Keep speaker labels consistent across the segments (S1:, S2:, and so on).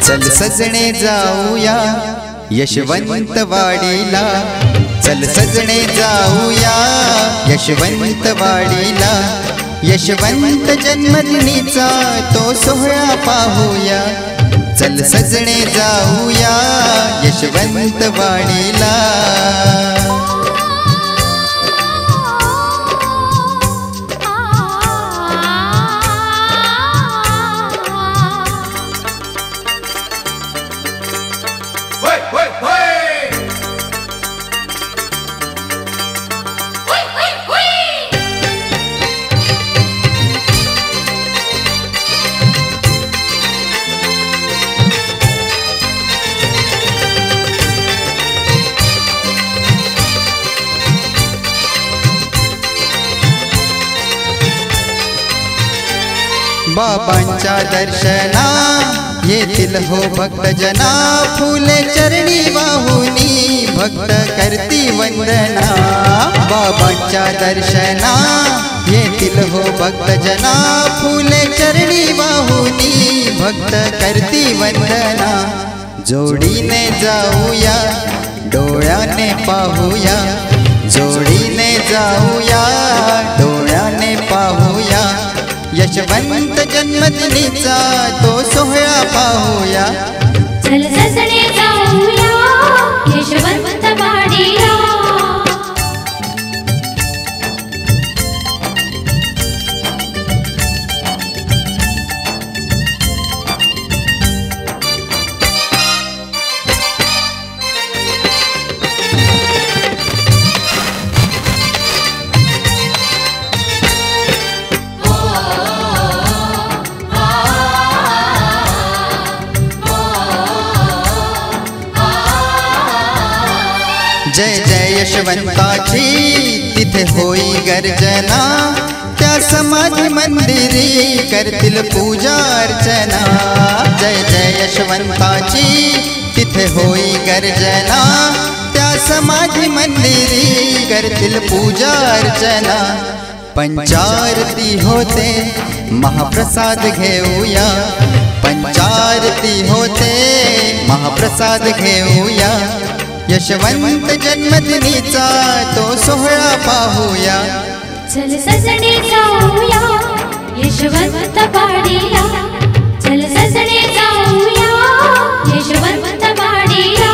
S1: चल सजणे जाऊया यशवंतवाडीला, चल सजणे जाऊया यशवंतवाडीला, यशवंत जन्मदिनीचा तो सोहळा पाहूया, चल सजणे जाऊया यशवंतवाडीला। बाबांच्या दर्शना येतील हो भक्तजना, फुले चरणी वाहुनी भक्त करती वंदना। बाबांच्या दर्शना येतील हो भक्तजना, फुले चरणी वाहुनी भक्त करती वंदना। जोडीने जाऊया डोळ्याने पाहूया, जोडीने जाऊया डोळ्याने पाहूया, यशवंत जन्मदिनीचा तो सोहळा पाहूया,
S2: चल सजणे जाऊया यशवंतवाडीला।
S1: जय जय यशवंताची तिथे होई गर्जना, त्या समाधी मंदिरी करतील पूजा अर्चना। जय जय यशवंताची तिथे होई गर्जना, त्या समाधी मंदिरी करतील पूजा अर्चना। पंचारती होते महाप्रसाद घेऊया, पंचारती होते महाप्रसाद घेऊया, यशवंत जन्मदिनीचा तो सोहळा पाहूया,
S2: चल सजणे जाऊया यशवंतवाडीला, चल सजणे जाऊया यशवंतवाडीला।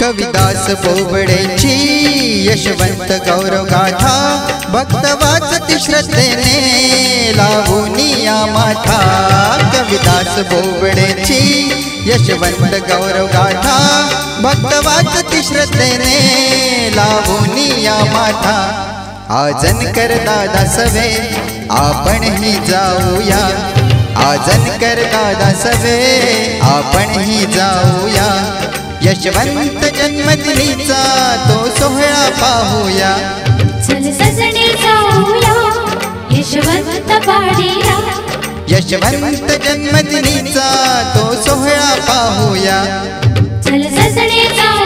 S1: कविदास बोबडेची यशवंत गौरव गाथा, भक्त वाचती श्रद्धेने लावूनिया माथा। कविदास बोबडेची यशवंत गौरव गाथा, भक्त वाचती श्रद्धेने लावूनिया माथा। आजनकर दादा सवे आपण ही जाऊया, आजनकर दादा सवे आपण ही जाऊया, यशवंत जन्मदिनीचा तो सोहळा पाहूया,
S2: चल सजणे जाऊया यशवंतवाडीला,
S1: यशवंत जन्मदिनीचा तो सोहळा पाहूया,
S2: चल सजणे जाऊया।